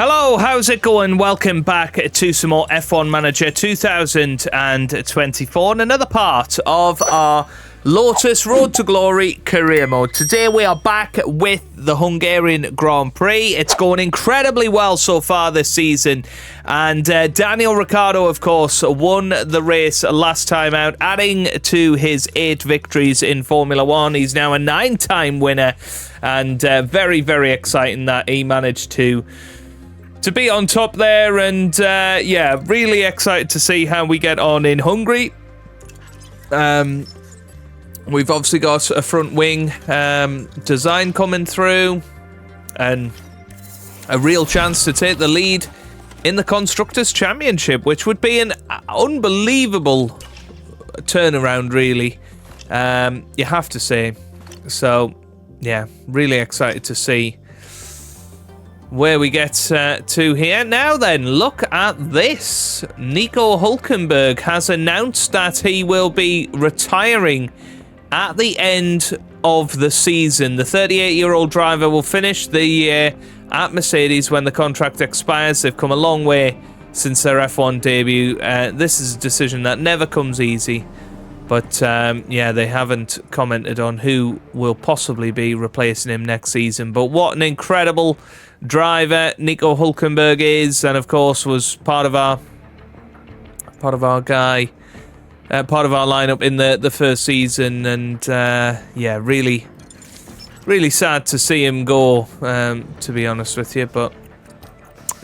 Hello, how's it going? Welcome back to some more F1 Manager 2024 and another part of our Lotus Road to Glory career mode. Today we are back with the Hungarian Grand Prix. It's going incredibly well so far this season, and Daniel Ricciardo, of course, won the race last time out, adding to his 8 victories in Formula 1. He's now a 9-time winner, and very, very exciting that he managed to be on top there, and yeah, really excited to see how we get on in Hungary. We've obviously got a front wing design coming through, and a real chance to take the lead in the Constructors Championship, which would be an unbelievable turnaround, really. You have to say. So, yeah, really excited to see where we get to here. Now then, look at this. Nico Hülkenberg has announced that he will be retiring at the end of the season. The 38-year-old driver will finish the year at Mercedes when the contract expires. They've come a long way since their F1 debut. This is a decision that never comes easy. But, yeah, they haven't commented on who will possibly be replacing him next season. But what an incredible driver Nico Hülkenberg is, and of course was part of our lineup in the first season, and yeah, really sad to see him go, to be honest with you. But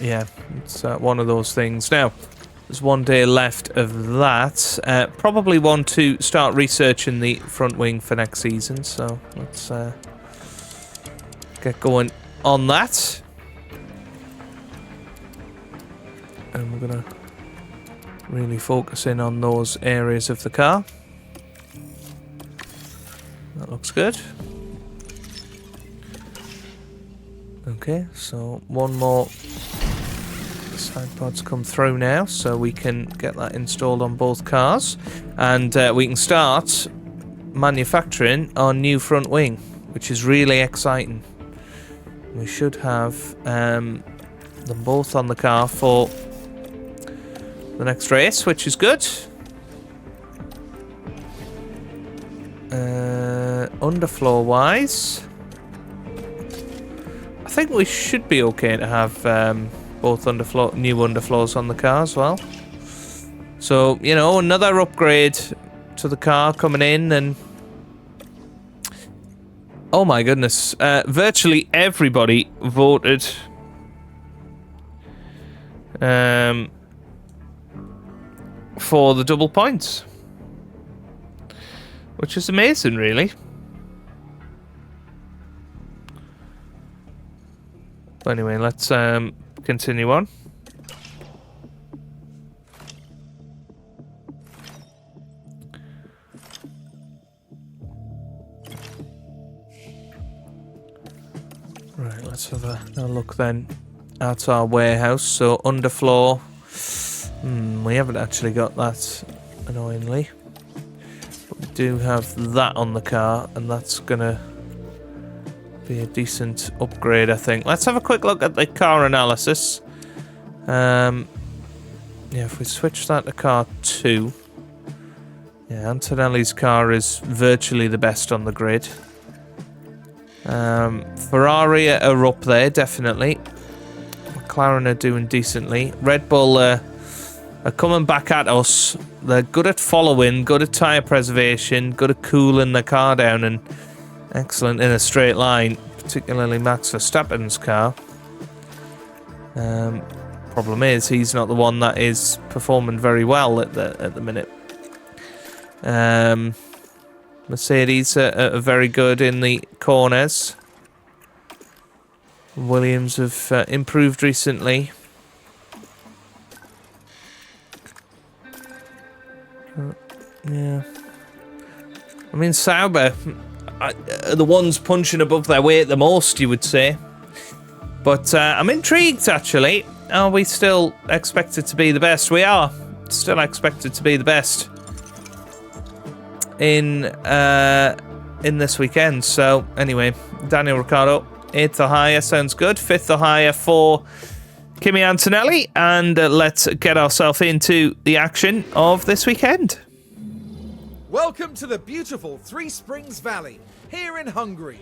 yeah, it's one of those things. Now there's one day left of that. Probably want to start researching the front wing for next season, so let's get going on that. And we're gonna really focus in on those areas of the car. That looks good. Okay, so one more side pods come through now, so we can get that installed on both cars, and we can start manufacturing our new front wing, which is really exciting. We should have them both on the car for the next race, which is good. Underfloor wise, I think we should be okay to have both new underfloors on the car as well. So, you know, another upgrade to the car coming in, and oh my goodness, virtually everybody voted for the double points, which is amazing, really. But anyway, let's continue on. Right, let's have a look then at our warehouse. So underfloor. We haven't actually got that, annoyingly. But we do have that on the car, and that's gonna be a decent upgrade, I think. Let's have a quick look at the car analysis. Yeah, if we switch that to car 2. Yeah, Antonelli's car is virtually the best on the grid. Ferrari are up there, definitely. McLaren are doing decently. Red Bull are coming back at us. They're good at following, good at tyre preservation, good at cooling the car down, and excellent in a straight line, particularly Max Verstappen's car. Problem is, he's not the one that is performing very well at the minute. Mercedes are very good in the corners. Williams have improved recently. Yeah. I mean, Sauber are the ones punching above their weight the most, you would say. But I'm intrigued, actually. Are we still expected to be the best? We are still expected to be the best in this weekend. So, anyway, Daniel Ricciardo, 8th or higher sounds good. 5th or higher for Kimi Antonelli, and let's get ourselves into the action of this weekend. Welcome to the beautiful Three Springs Valley, here in Hungary.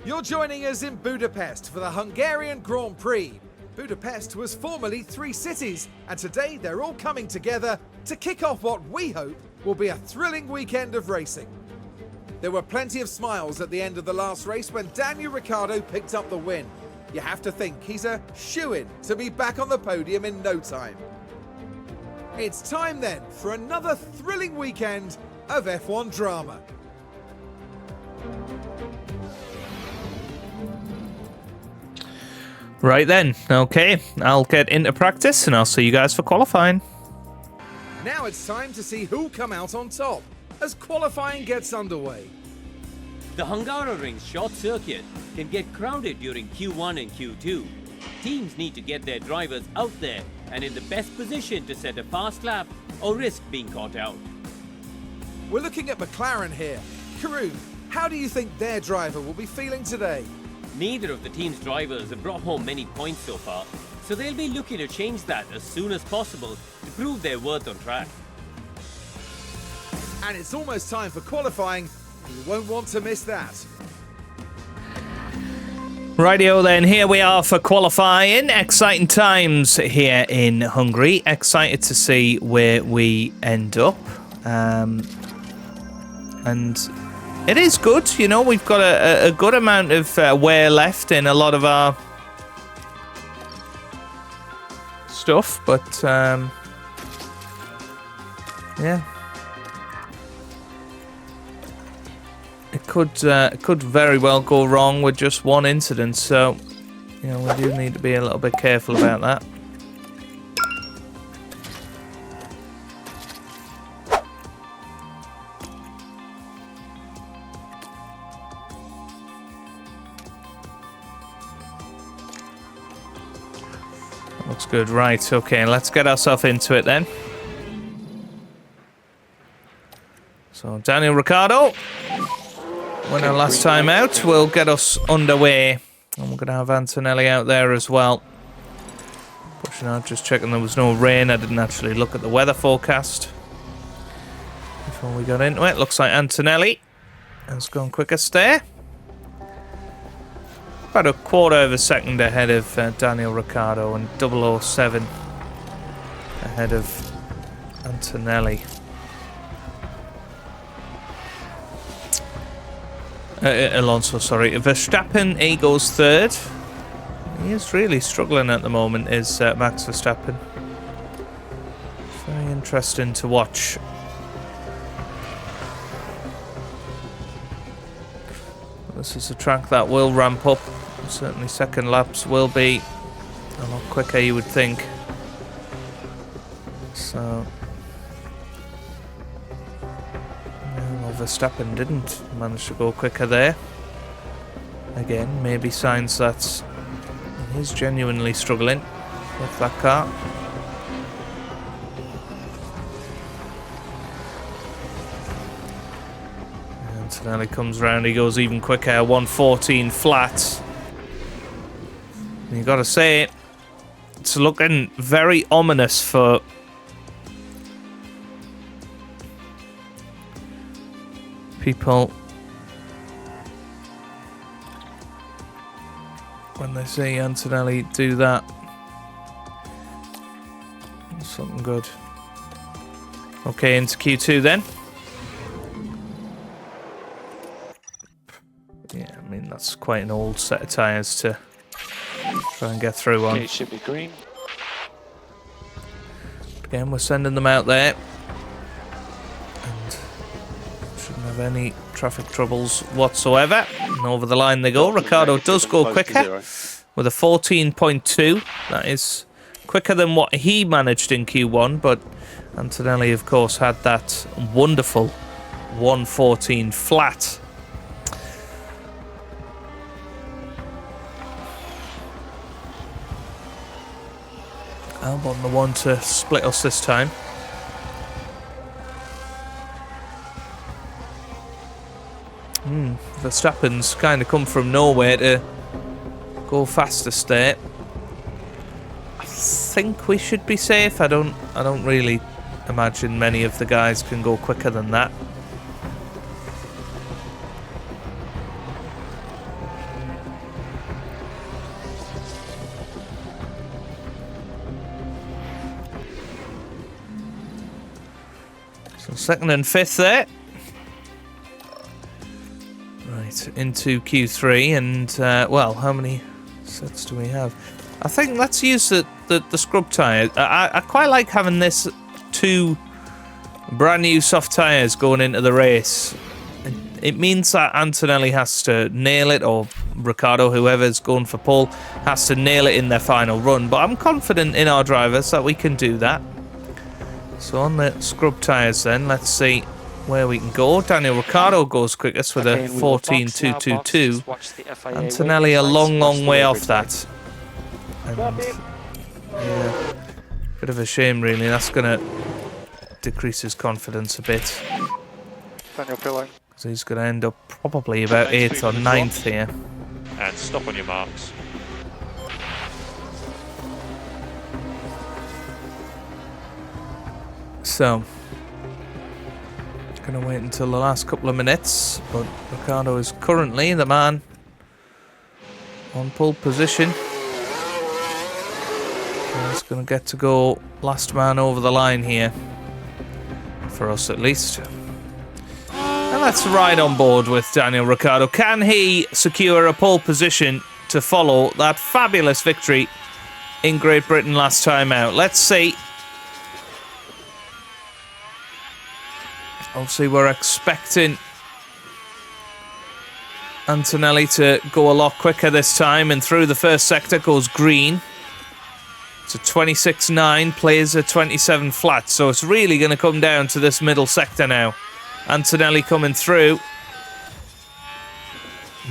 You're joining us in Budapest for the Hungarian Grand Prix. Budapest was formerly 3 cities, and today they're all coming together to kick off what we hope will be a thrilling weekend of racing. There were plenty of smiles at the end of the last race when Daniel Ricciardo picked up the win. You have to think he's a shoo-in to be back on the podium in no time. It's time then for another thrilling weekend of F1 drama. Right then, okay, I'll get into practice and I'll see you guys for qualifying. Now it's time to see who'll come out on top as qualifying gets underway. The Hungaroring's short circuit can get crowded during Q1 and Q2. Teams need to get their drivers out there and in the best position to set a fast lap or risk being caught out. We're looking at McLaren here. Karun, how do you think their driver will be feeling today? Neither of the team's drivers have brought home many points so far, so they'll be looking to change that as soon as possible to prove their worth on track. And it's almost time for qualifying. You won't want to miss that. Rightio then, here we are for qualifying. Exciting times here in Hungary. Excited to see where we end up. And it is good, you know, we've got a good amount of wear left in a lot of our stuff, but yeah. It could very well go wrong with just one incident, so you know we do need to be a little bit careful about that. Looks good, right? Okay, let's get ourselves into it then. So Daniel Ricciardo, winner last time out, will get us underway. And we're going to have Antonelli out there as well. Pushing out, just checking there was no rain. I didn't actually look at the weather forecast before we got into it. Looks like Antonelli has gone quickest there. About a quarter of a second ahead of Daniel Ricciardo and 007 ahead of Antonelli. Alonso, sorry. Verstappen, he goes third. He is really struggling at the moment, is Max Verstappen. Very interesting to watch. This is a track that will ramp up. Certainly second laps will be a lot quicker, you would think. So well, Verstappen didn't manage to go quicker there. Again, maybe signs that he is genuinely struggling with that car. Antonelli comes round, he goes even quicker, 114 flat. And you gotta say, it's looking very ominous for people when they see Antonelli do that. Something good. Okay, into Q2 then. Yeah, I mean, that's quite an old set of tyres to try and get through on. Okay, should be green. Again, we're sending them out there. And shouldn't have any traffic troubles whatsoever. And over the line they go. Ricciardo does go quicker with a 14.2. That is quicker than what he managed in Q1, but Antonelli, of course, had that wonderful 114 flat. Albon the one to split us this time. Verstappen's kind of come from nowhere to go fastest there. think we should be safe. I don't really imagine many of the guys can go quicker than that. So second and fifth there. Right, into Q3, and well, how many sets do we have? I think let's use the scrub tyre. I quite like having this 2 brand new soft tyres going into the race. It means that Antonelli has to nail it, or Ricciardo, whoever's going for pole, has to nail it in their final run. But I'm confident in our drivers that we can do that. So on the scrub tyres then, let's see where we can go. Daniel Ricciardo goes quickest with a 14.222. Antonelli a long way off that. And, yeah, bit of a shame really. That's going to decrease his confidence a bit. So he's going to end up probably about 8th or 9th here. And stop on your marks. So, gonna wait until the last couple of minutes, but Ricciardo is currently the man on pole position. He's gonna get to go last man over the line here, for us at least. And let's ride on board with Daniel Ricciardo. Can he secure a pole position to follow that fabulous victory in Great Britain last time out? Let's see. Obviously, we're expecting Antonelli to go a lot quicker this time, and through the first sector goes green. It's a 26.9, plays a 27 flat, so it's really going to come down to this middle sector now. Antonelli coming through.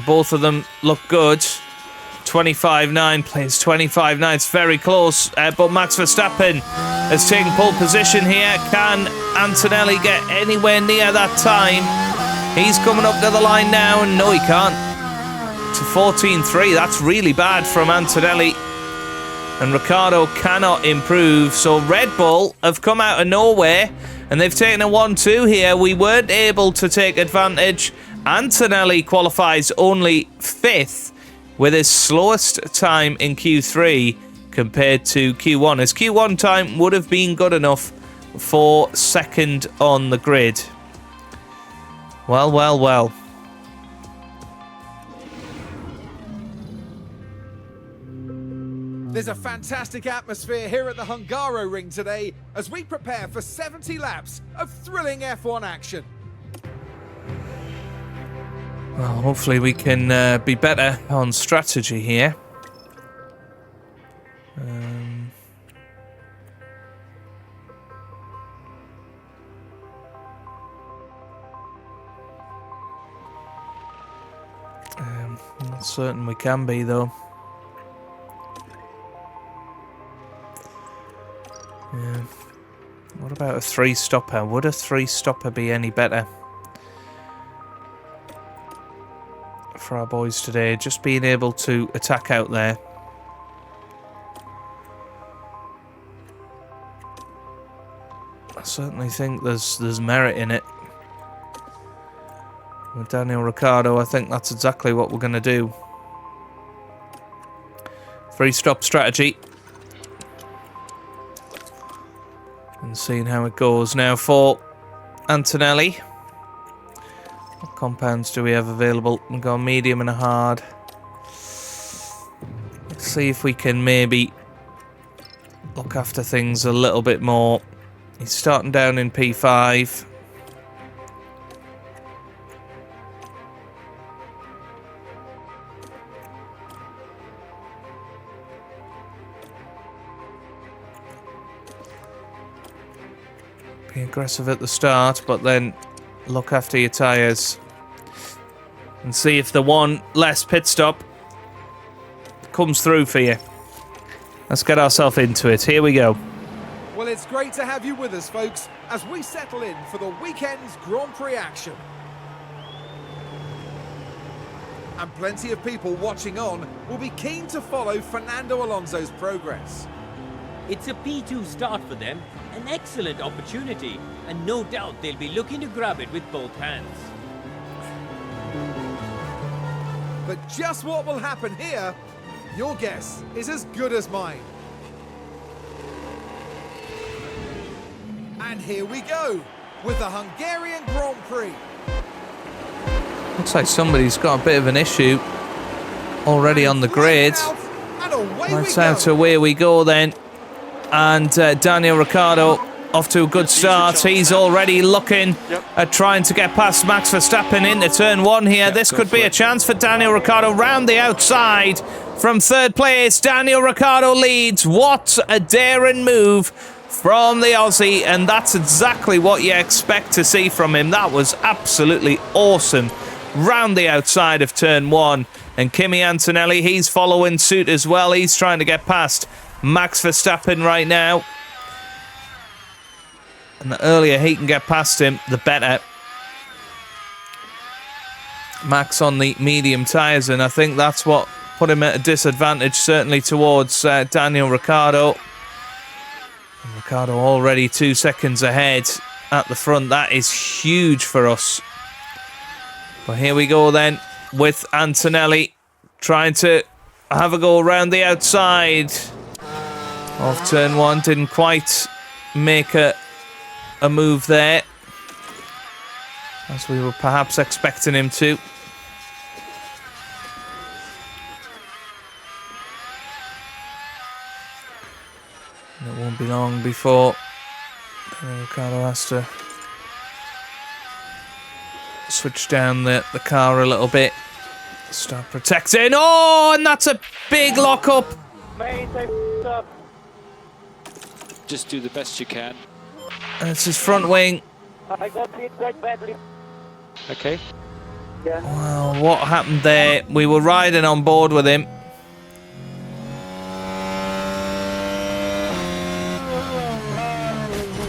Both of them look good. 25.9 plays 25.9. It's very close, but Max Verstappen has taken pole position here. Can Antonelli get anywhere near that time? He's coming up to the line now, and no, he can't. To 14.3. That's really bad from Antonelli. And Ricciardo cannot improve. So Red Bull have come out of nowhere, and they've taken a 1-2 here. We weren't able to take advantage. Antonelli qualifies only 5th, with his slowest time in Q3 compared to Q1. His Q1 time would have been good enough for 2nd on the grid. Well. There's a fantastic atmosphere here at the Hungaroring today as we prepare for 70 laps of thrilling F1 action. Well, hopefully we can be better on strategy here. I'm not certain we can be, though. Yeah. What about a 3-stopper? Would a 3-stopper be any better for our boys today? Just being able to attack out there. I certainly think there's merit in it. With Daniel Ricciardo, I think that's exactly what we're going to do. 3-stop strategy. And seeing how it goes. Now for Antonelli. What compounds do we have available? We've got a medium and a hard. Let's see if we can maybe look after things a little bit more. He's starting down in P5. Be aggressive at the start, but then look after your tyres and see if the one less pit stop comes through for you. Let's get ourselves into it. Here we go. Well, it's great to have you with us, folks, as we settle in for the weekend's Grand Prix action. And plenty of people watching on will be keen to follow Fernando Alonso's progress. It's a P2 start for them, an excellent opportunity, and no doubt they'll be looking to grab it with both hands. But just what will happen here, your guess is as good as mine. And here we go, with the Hungarian Grand Prix. Looks like somebody's got a bit of an issue already on the grid. That's out away we go then. And Daniel Ricciardo off to a good start. He's already looking at trying to get past Max Verstappen into turn 1 here. This could be a chance for Daniel Ricciardo round the outside from third place. Daniel Ricciardo leads. What a daring move from the Aussie, and that's exactly what you expect to see from him. That was absolutely awesome. Round the outside of turn 1. And Kimi Antonelli, he's following suit as well. He's trying to get past Max Verstappen right now. And the earlier he can get past him, the better. Max on the medium tyres, and I think that's what put him at a disadvantage, certainly towards Daniel Ricciardo. And Ricciardo already 2 seconds ahead at the front. That is huge for us. But here we go then with Antonelli trying to have a go around the outside of turn 1. Didn't quite make a move there as we were perhaps expecting him to. And it won't be long before Ricciardo has to switch down the car a little bit. Start protecting. Oh, and that's a big lock-up. Just do the best you can. That's his front wing. I got hit quite badly. Okay. Yeah. Wow, what happened there? We were riding on board with him.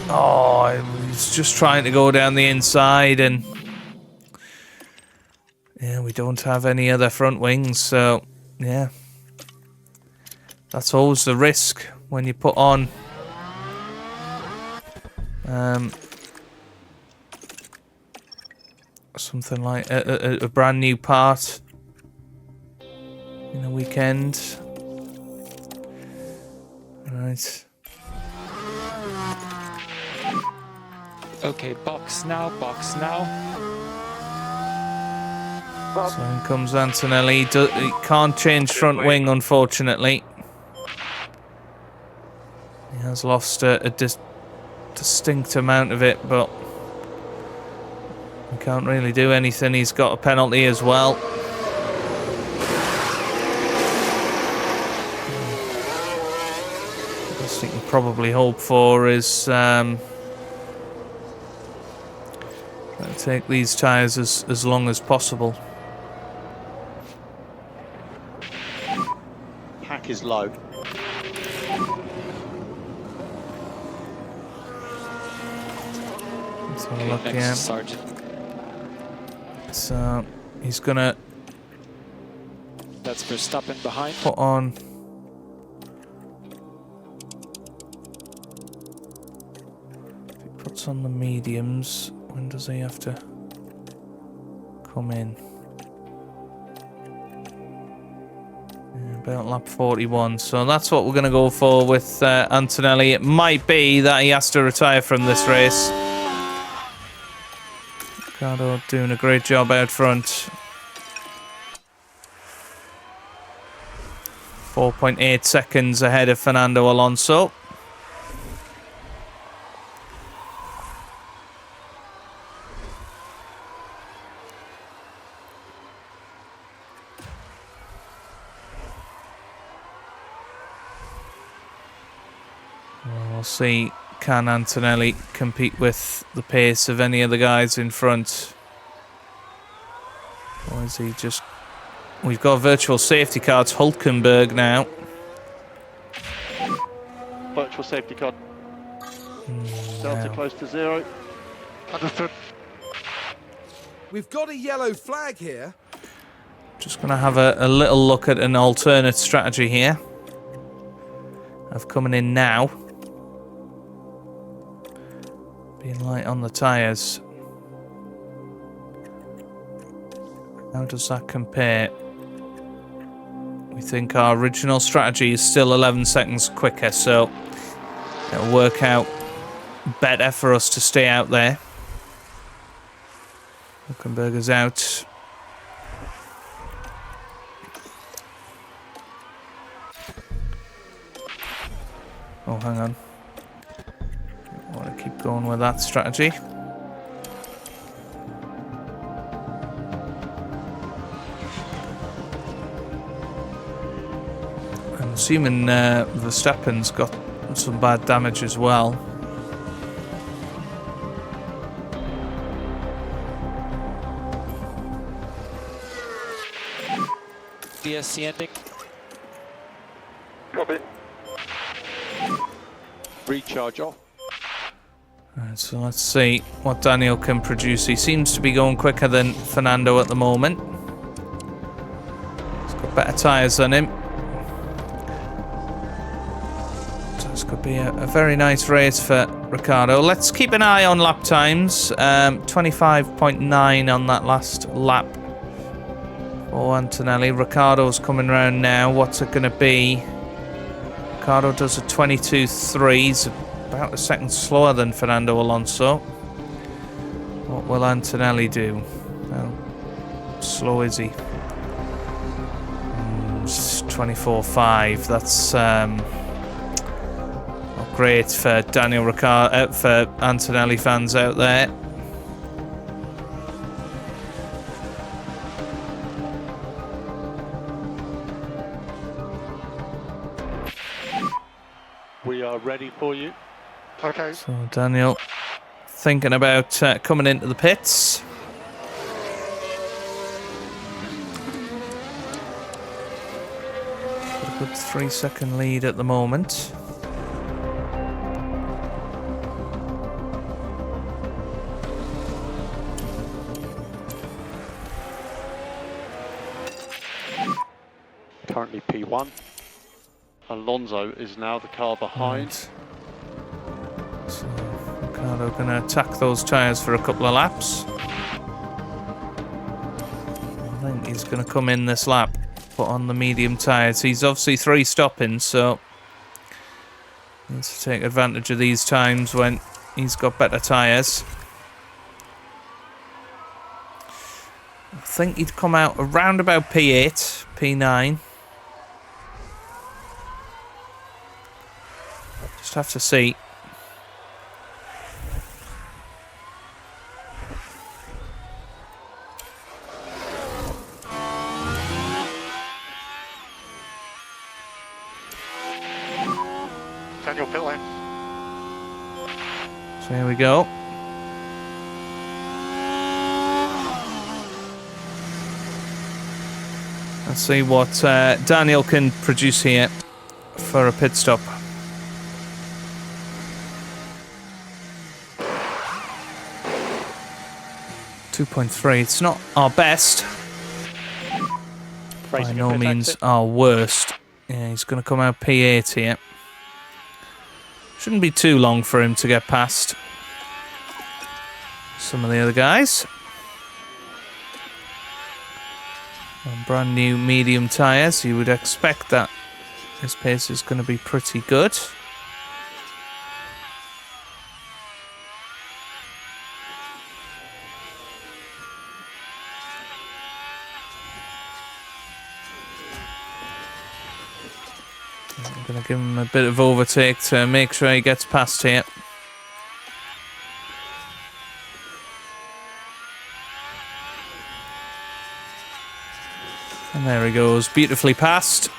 Oh, he's just trying to go down the inside, and yeah, we don't have any other front wings, so yeah. That's always the risk when you put on something like a brand new part in a weekend. Right. Okay, box now, box now. So in comes Antonelli. He can't change front wing, unfortunately. He has lost a distinct amount of it, but he can't really do anything. He's got a penalty as well. The best he can probably hope for is try to take these tyres as long as possible. Pack is low. Let's have a look here. Next, Sergeant. So he's gonna That's Verstappen behind. put on. If he puts on the mediums, when does he have to come in? Yeah, about lap 41. So that's what we're going to go for with Antonelli. It might be that he has to retire from this race. Ricciardo doing a great job out front. 4.8 seconds ahead of Fernando Alonso. We'll see, can Antonelli compete with the pace of any of the guys in front? Or is he just... We've got virtual safety car. It's Hulkenberg now. Virtual safety car. Delta close to 0. Understood. We've got a yellow flag here. Just going to have a little look at an alternate strategy here. of coming in now. Being light on the tyres. How does that compare? We think our original strategy is still 11 seconds quicker, so it'll work out better for us to stay out there. Hulkenberger's out. Oh, hang on. I want to keep going with that strategy. I'm assuming Verstappen's got some bad damage as well. DSC ending. Copy. Recharge off. Alright, so let's see what Daniel can produce. He seems to be going quicker than Fernando at the moment. He's got better tyres than him. So this could be a very nice race for Ricciardo. Let's keep an eye on lap times. 25.9 on that last lap for Antonelli. Ricciardo's coming around now. What's it going to be? Ricciardo does a 22.3. He's about a second slower than Fernando Alonso. What will Antonelli do? How slow is he? 24.5. That's not great for Daniel Ricciardo, for Antonelli fans out there. We are ready for you. Okay. So Daniel thinking about coming into the pits. Got a good 3-second lead at the moment. Currently P1. Alonso is now the car behind. Right. So Ricciardo going to attack those tyres for a couple of laps. I think he's going to come in this lap, put on the medium tyres. He's obviously 3 stopping, so needs to take advantage of these times when he's got better tyres. I think he'd come out around about P8, P9. Just have to see. Daniel pit lane. So here we go. Let's see what Daniel can produce here for a pit stop. 2.3. It's not our best. By no means our worst. Yeah, he's going to come out P8 here. Shouldn't be too long for him to get past some of the other guys. On brand new medium tyres, you would expect that his pace is going to be pretty good. I'm going to give him a bit of overtake to make sure he gets past here. And there he goes, beautifully past.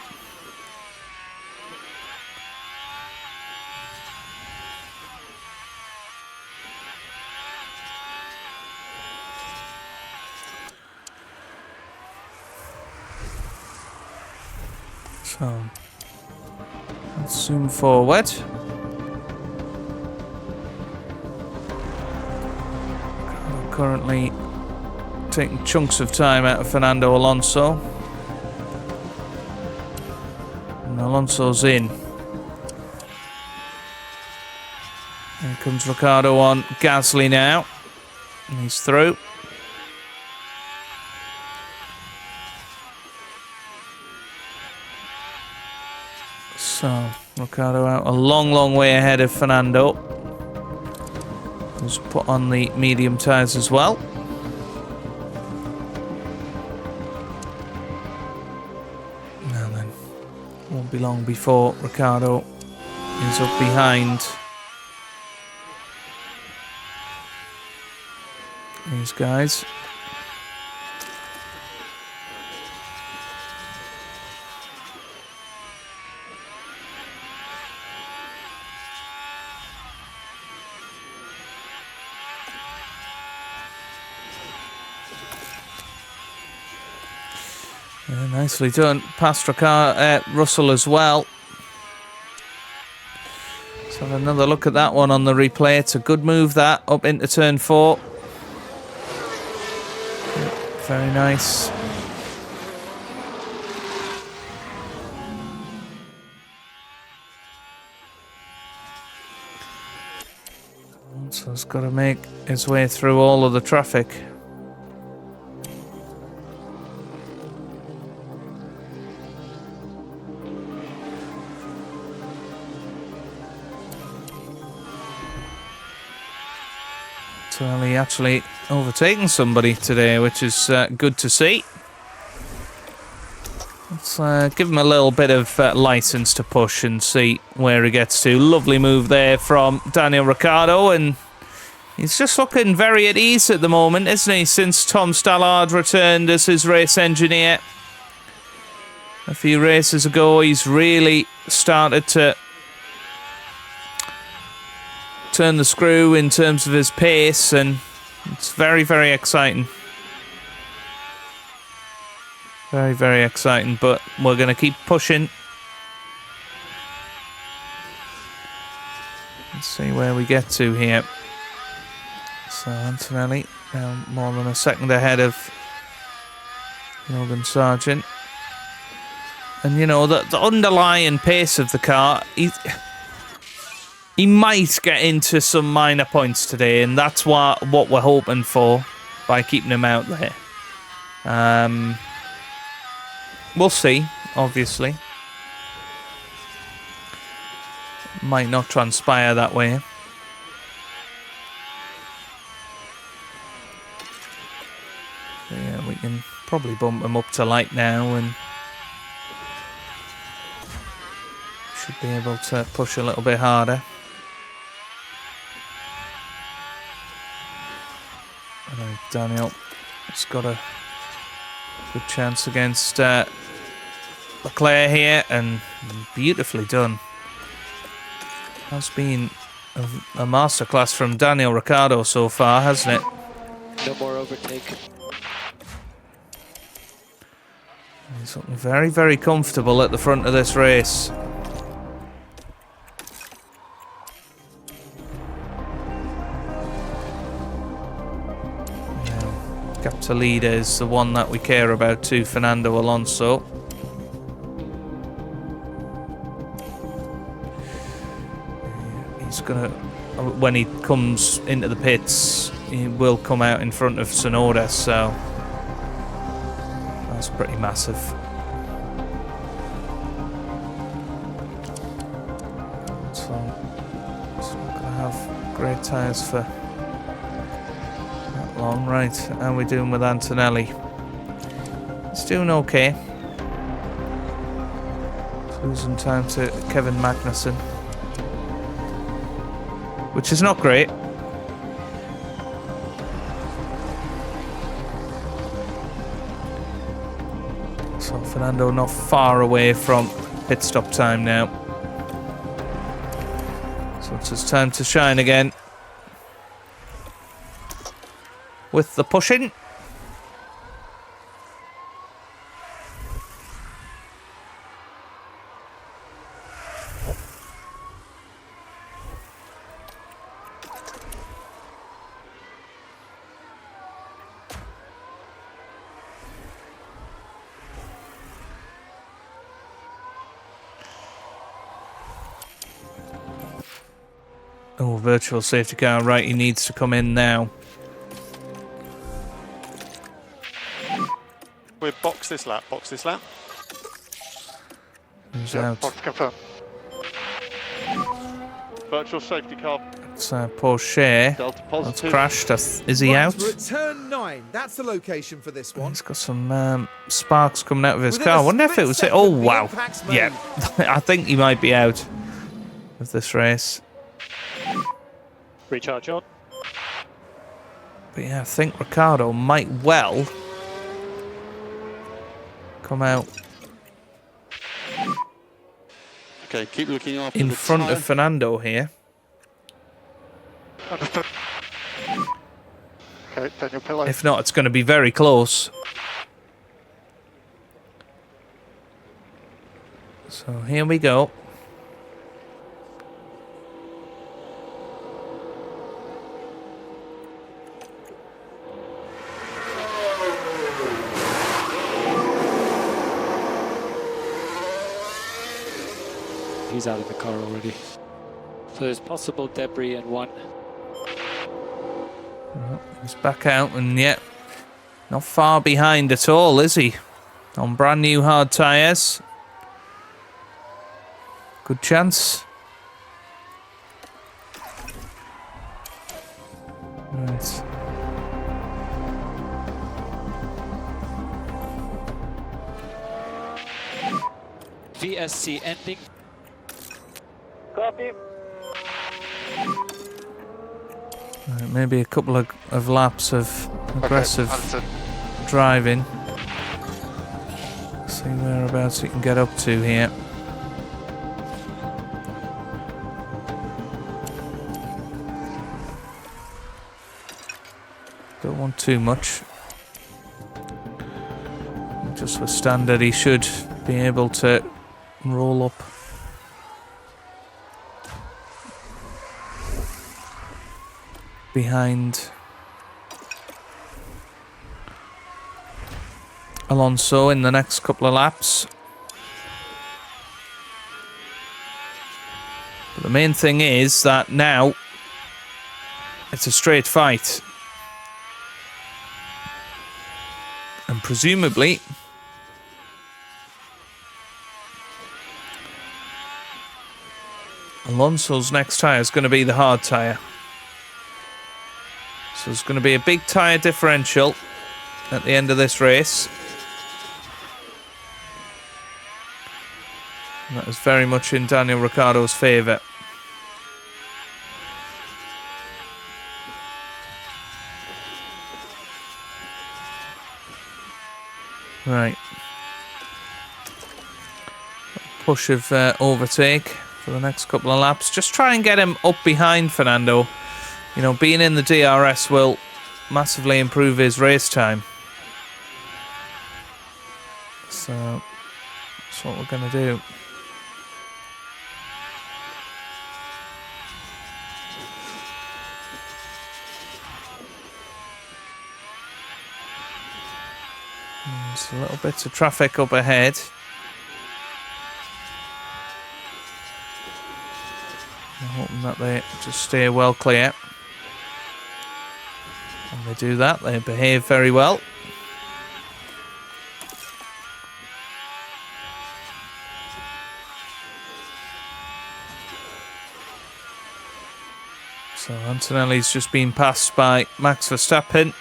So, let's zoom forward. Currently taking chunks of time out of Fernando Alonso. And Alonso's in. Here comes Ricciardo on Gasly now. And he's through. So, Ricciardo out a long, long way ahead of Fernando. Who's put on the medium tyres as well. Now then, won't be long before Ricciardo is up behind these guys. Yeah, nicely done. Past Russell as well. Let's have another look at that one on the replay. It's a good move, that, up into turn 4. Very nice. So he's got to make his way through all of the traffic. So he actually overtaken somebody today, which is good to see. Let's give him a little bit of license to push and see where he gets to. Lovely move there from Daniel Ricciardo, and he's just looking very at ease at the moment, isn't he, since Tom Stallard returned as his race engineer. A few races ago, he's really started to turn the screw in terms of his pace, and it's very, very exciting. Very, very exciting, but we're going to keep pushing. Let's see where we get to here. So Antonelli now more than a second ahead of Logan Sargent. And you know, the underlying pace of the car, he might get into some minor points today, and that's what we're hoping for by keeping him out there. We'll see, obviously. Might not transpire that way. So yeah, we can probably bump him up to light now and should be able to push a little bit harder. I think Daniel has got a good chance against Leclerc here, and beautifully done. Has been a masterclass from Daniel Ricciardo so far, hasn't it? No more overtake. He's looking very, very comfortable at the front of this race. Captain leader is the one that we care about too, Fernando Alonso. He's gonna, when he comes into the pits, he will come out in front of Tsunoda, so that's pretty massive. So it's not gonna have great tyres for long. Right, how are we doing with Antonelli? He's doing okay. Losing time to Kevin Magnussen, which is not great. So Fernando not far away from pit stop time now. So it's his time to shine again. With the pushing. Oh, virtual safety car. Right, he needs to come in now. We'll box this lap, box this lap. Who's out? Box confirmed. Virtual safety car. It's Porsche. Delta That's positive. crashed. Is he Right, out? we're at turn 9. That's the location for this one. He's got some sparks coming out of his Within car. a I wonder if it split was... second, Oh, the wow. impact's Yeah. made. I think he might be out of this race. Recharge on. But yeah, I think Ricardo might well come out Okay, keep looking after in the front tyre. of Fernando here. Understood. Okay, Daniel Pillow. If not, it's going to be very close. So here we go. He's out of the car already. So there's possible debris in one. He's back out and yet not far behind at all, is he? On brand new hard tyres. Good chance. Right. VSC ending. Copy. Right, maybe a couple of laps of aggressive driving. See whereabouts he can get up to here. Don't want too much. Just for standard, he should be able to roll up. Behind Alonso in the next couple of laps. But the main thing is that now it's a straight fight. And presumably Alonso's next tyre is going to be the hard tyre. So there's going to be a big tyre differential at the end of this race. And that is very much in Daniel Ricciardo's favour. Right. Push of overtake for the next couple of laps. Just try and get him up behind Fernando. You know, being in the DRS will massively improve his race time. So, that's what we're going to do. There's a little bit of traffic up ahead. I'm hoping that they just stay well clear. And they do that, they behave very well. So Antonelli's just been passed by Max Verstappen.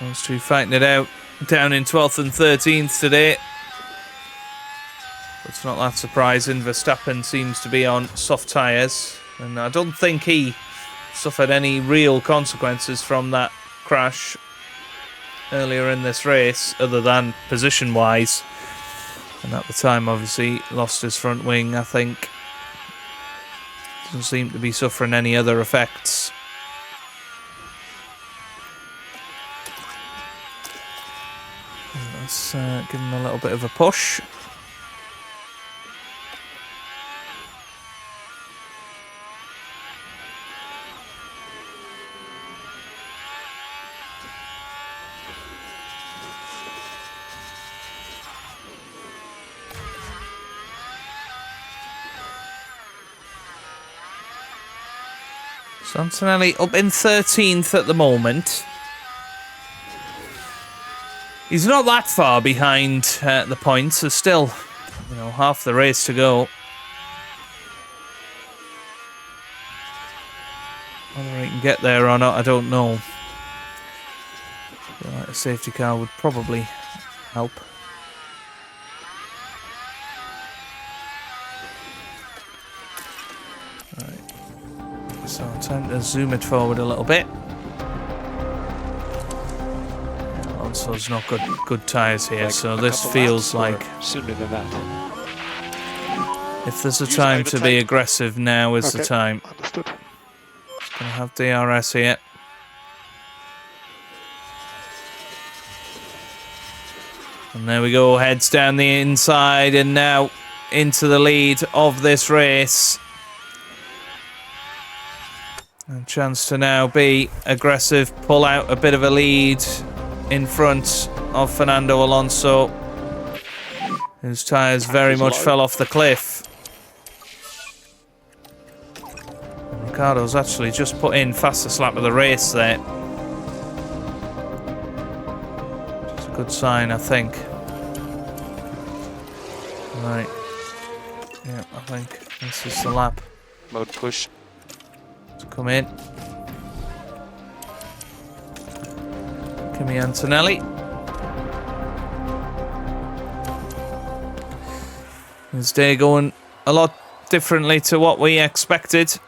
Those two fighting it out down in 12th and 13th today. But it's not that surprising. Verstappen seems to be on soft tyres, and I don't think he suffered any real consequences from that crash earlier in this race, other than position-wise. And at the time, obviously, lost his front wing, I think. Doesn't seem to be suffering any other effects. Let's give him a little bit of a push. So Antonelli up in 13th at the moment. He's not that far behind the points. There's still, you know, half the race to go. Whether he can get there or not, I don't know. I feel like a safety car would probably help. Right. So time to zoom it forward a little bit. Alonso's not good tyres here, Like so a this couple feels laps or like sooner than that. if there's a time to be aggressive, now is the time. Understood. Just gonna have DRS here. And there we go, heads down the inside and now into the lead of this race. A chance to now be aggressive, pull out a bit of a lead in front of Fernando Alonso, whose tyres very much fell off the cliff. And Ricciardo's actually just put in fastest lap of the race there. It's a good sign, I think. Right. Yeah, I think this is the lap Mode push. to come in. Kimi Antonelli. His day going a lot differently to what we expected. So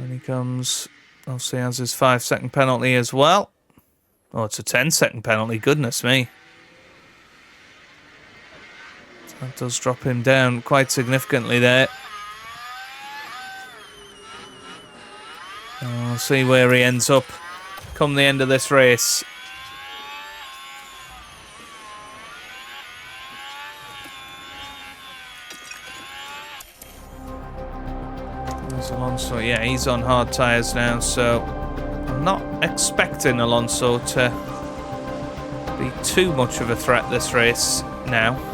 he comes, obviously has his 5-second penalty as well. Oh, it's a 10-second penalty, goodness me. That does drop him down quite significantly there. We'll see where he ends up come the end of this race. There's Alonso. Yeah, he's on hard tyres now, so I'm not expecting Alonso to be too much of a threat this race now.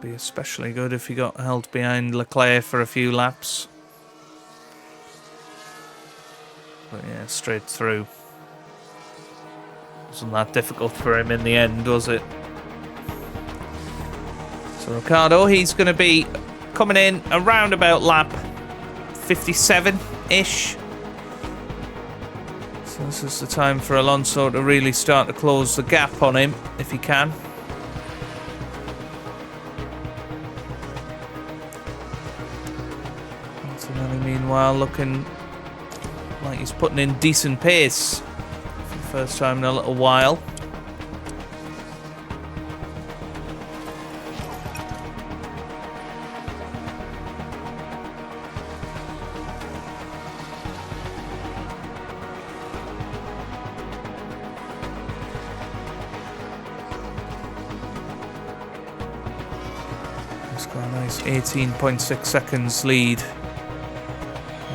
Be especially good if he got held behind Leclerc for a few laps. But yeah, straight through. Wasn't that difficult for him in the end, was it? So Ricciardo, he's going to be coming in around about lap 57-ish. So this is the time for Alonso to really start to close the gap on him, if he can. Meanwhile, looking like he's putting in decent pace for the first time in a little while. He's got a nice 18.6 seconds lead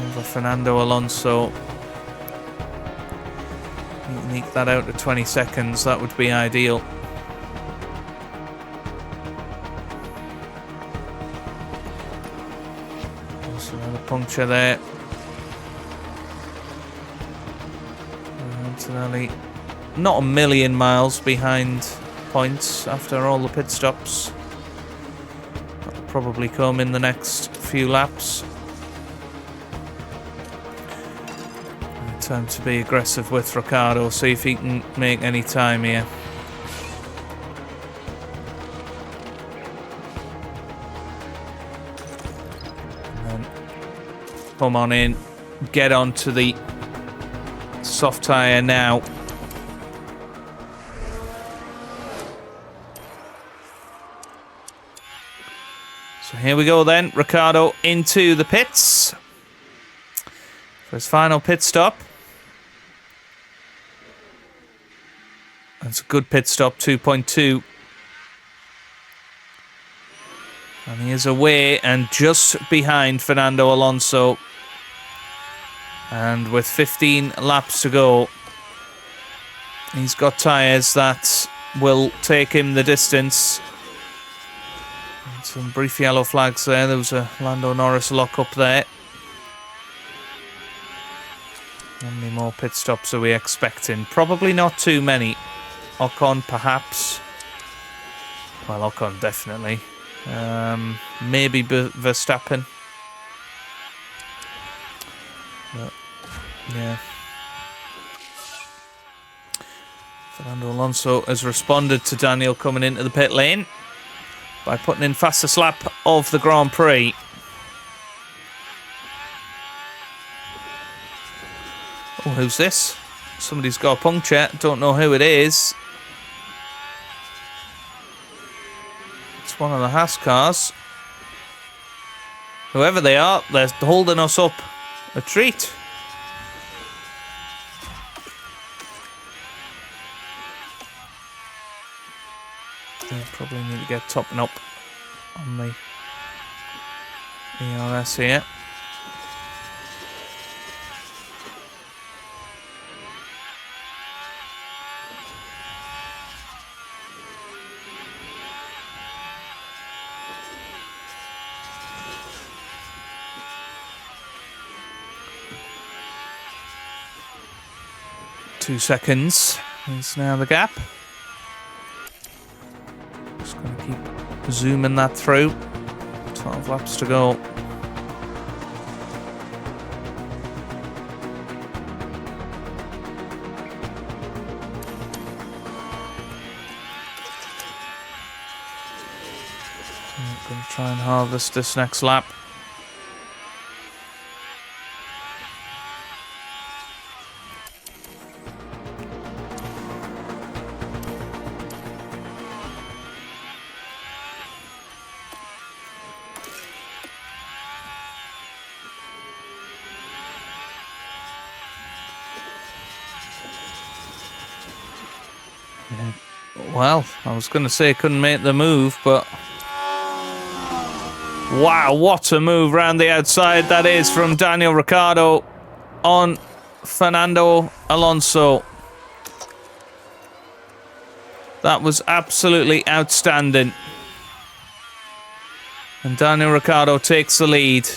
over Fernando Alonso. You can eke that out to 20 seconds, that would be ideal. Also another puncture there. Antonelli not a million miles behind points after all the pit stops. That'll probably come in the next few laps. Time to be aggressive with Ricciardo, see if he can make any time here. And then come on in, get onto the soft tyre now. So here we go then, Ricciardo into the pits for his final pit stop. That's a good pit stop, 2.2. And he is away and just behind Fernando Alonso. And with 15 laps to go, He's got tyres that will take him the distance. And some brief yellow flags there. There was a Lando Norris lock up there. How many more pit stops are we expecting? Probably not too many. Ocon, perhaps. Well, Ocon, definitely. Maybe Verstappen. But, yeah. Fernando Alonso has responded to Daniel coming into the pit lane by putting in fastest lap of the Grand Prix. Oh, who's this? Somebody's got a puncture. Don't know who it is. It's one of the Haas cars. Whoever they are, they're holding us up a treat. I probably need to get topping up on the ERS here. Two seconds is now the gap. Just going to keep zooming that through. 12 laps to go. I'm going to try and harvest this next lap. Well, I was going to say couldn't make the move, but wow, what a move round the outside that is from Daniel Ricciardo on Fernando Alonso. That was absolutely outstanding. And Daniel Ricciardo takes the lead.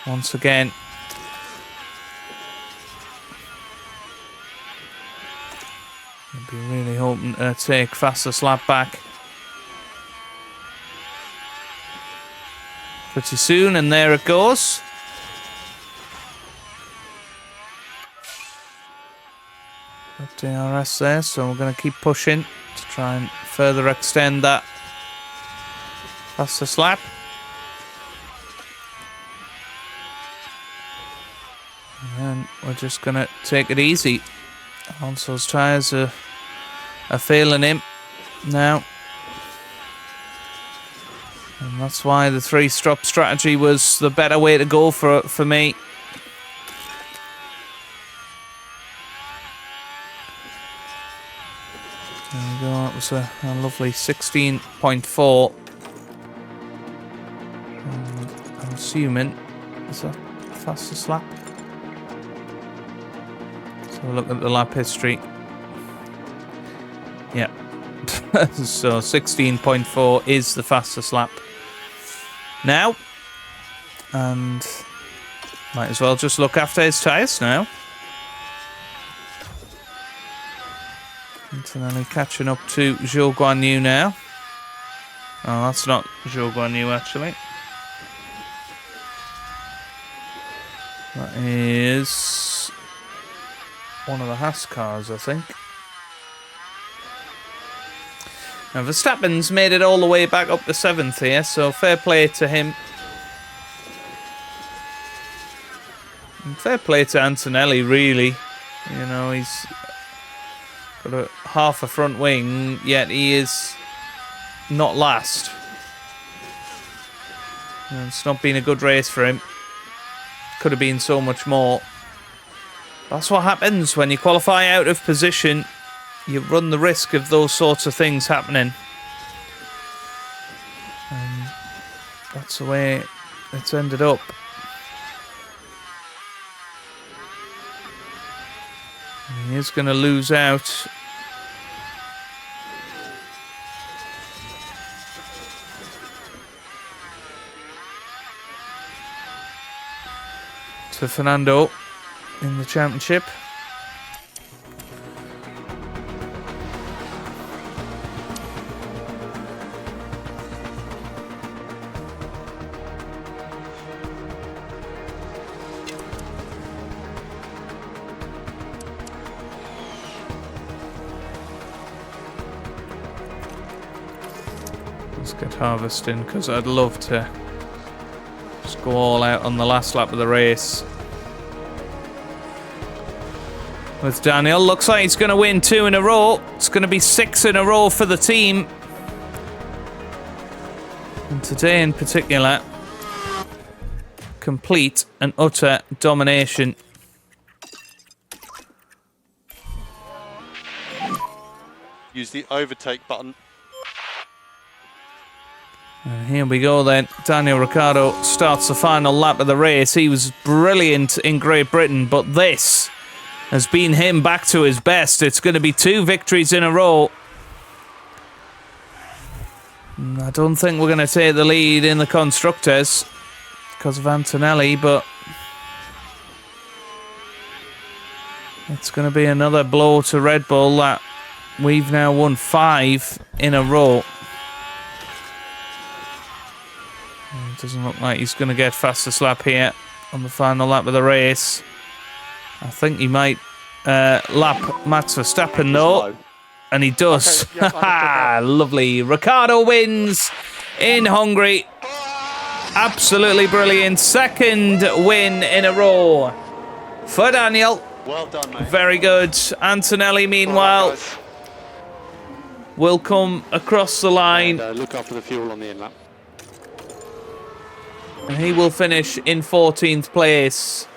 Once again. I'd be really hoping to take fastest lap back pretty soon, and there it goes. Got DRS there, so we're going to keep pushing to try and further extend that fastest lap. And then we're just going to take it easy. Alonso's tyres are failing him now. And that's why the 3-stop strategy was the better way to go for me. There we go, that was a lovely 16.4. And I'm assuming, is that the fastest lap? So look at the lap history. Yeah. So 16.4 is the fastest lap now. And might as well just look after his tyres now. Antonelli catching up to Zhou Guanyu now. Oh, that's not Zhou Guanyu actually. That is one of the Haas cars, I think. Now, Verstappen's made it all the way back up to 7th here, so fair play to him. And fair play to Antonelli, really. You know, he's got half a front wing, yet he is not last. You know, it's not been a good race for him. Could have been so much more. That's what happens when you qualify out of position. You run the risk of those sorts of things happening. And that's the way it's ended up. He is going to lose out. To Fernando in the championship. Let's get harvesting because I'd love to just go all out on the last lap of the race. With Daniel, looks like he's going to win 2 in a row. It's going to be 6 in a row for the team. And today in particular, complete and utter domination. Use the overtake button. And here we go then. Daniel Ricciardo starts the final lap of the race. He was brilliant in Great Britain, but this has been him back to his best. It's going to be 2 victories in a row. I don't think we're going to take the lead in the Constructors because of Antonelli, but it's going to be another blow to Red Bull that we've now won 5 in a row. It doesn't look like he's going to get fastest lap here on the final lap of the race. I think he might lap Max Verstappen though. And he does. Okay, yeah, lovely. Ricciardo wins in Hungary. Absolutely brilliant. 2nd win in a row for Daniel. Well done, mate. Very good. Antonelli, meanwhile, Right, guys. will come across the line. And, look after the fuel on the in lap. And he will finish in 14th place.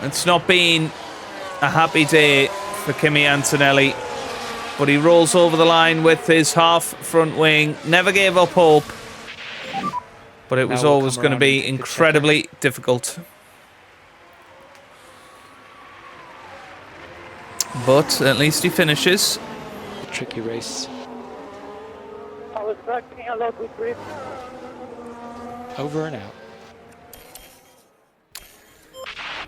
It's not been a happy day for Kimi Antonelli, but he rolls over the line with his half front wing. Never gave up hope, but it was Now we'll always come going to around be and take a incredibly difficult. But at least he finishes. Tricky race. I was struggling a lot with grip. Over and out.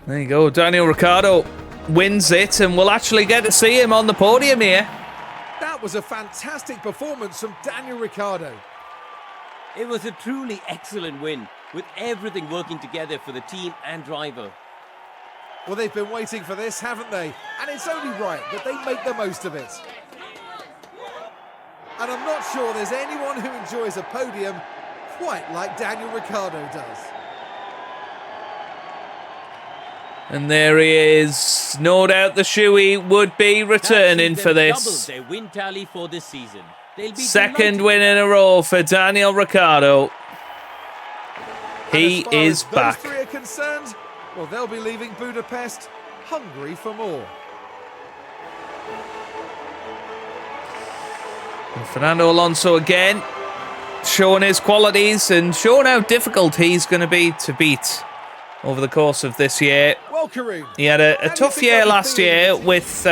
There you go. Daniel Ricciardo wins it, and we'll actually get to see him on the podium here. That was a fantastic performance from Daniel Ricciardo. It was a truly excellent win, with everything working together for the team and driver. Well, they've been waiting for this, haven't they? And it's only right that they make the most of it. And I'm not sure there's anyone who enjoys a podium quite like Daniel Ricciardo does. And there he is. No doubt the Shoey would be returning for this. Their win tally for this season. They'll be Second win in a row for Daniel Ricciardo. He is back. As those three are concerned, well, they'll be leaving Budapest hungry for more. And Fernando Alonso again, showing his qualities and showing how difficult he's going to be to beat over the course of this year. Well, Karun, He had a tough year last year with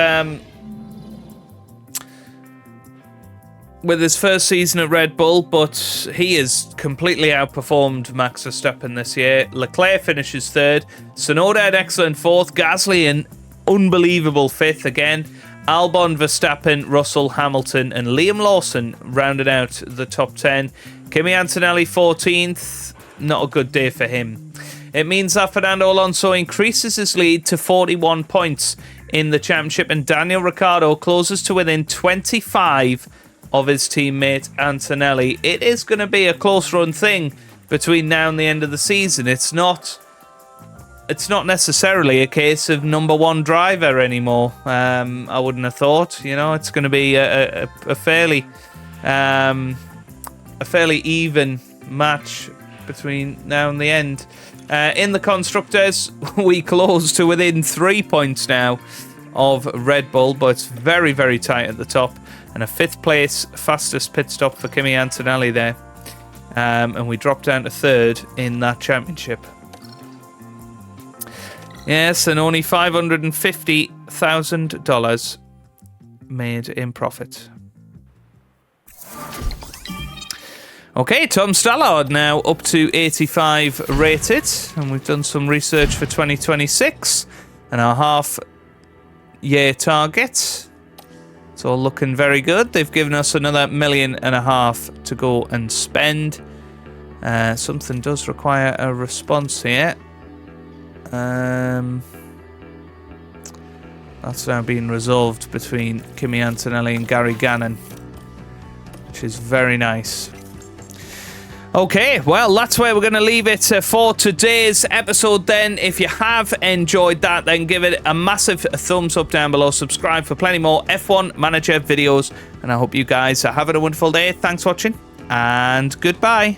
his first season at Red Bull, but he has completely outperformed Max Verstappen this year. Leclerc finishes 3rd. Tsunoda had excellent 4th. Gasly an unbelievable 5th again. Albon, Verstappen, Russell, Hamilton and Liam Lawson rounded out the top 10. Kimi Antonelli 14th. Not a good day for him. It means that Fernando Alonso increases his lead to 41 points in the championship, and Daniel Ricciardo closes to within 25 of his teammate Antonelli. It is going to be a close run thing between now and the end of the season. It's not necessarily a case of number one driver anymore. I wouldn't have thought. You know, it's going to be a fairly even match between now and the end. In the Constructors, we close to within 3 points now of Red Bull, but it's very, very tight at the top. And a 5th place fastest pit stop for Kimi Antonelli there. And we drop down to 3rd in that championship. Yes, and only $550,000 made in profit. Okay, Tom Stallard now up to 85 rated, and we've done some research for 2026 and our half-year target. It's all looking very good. They've given us another $1.5 million to go and spend. Something does require a response here. That's now been resolved between Kimi Antonelli and Gary Gannon, which is very nice. Okay, well, that's where we're going to leave it for today's episode then. If you have enjoyed that, then give it a massive thumbs up down below. Subscribe for plenty more F1 Manager videos. And I hope you guys are having a wonderful day. Thanks for watching, and goodbye.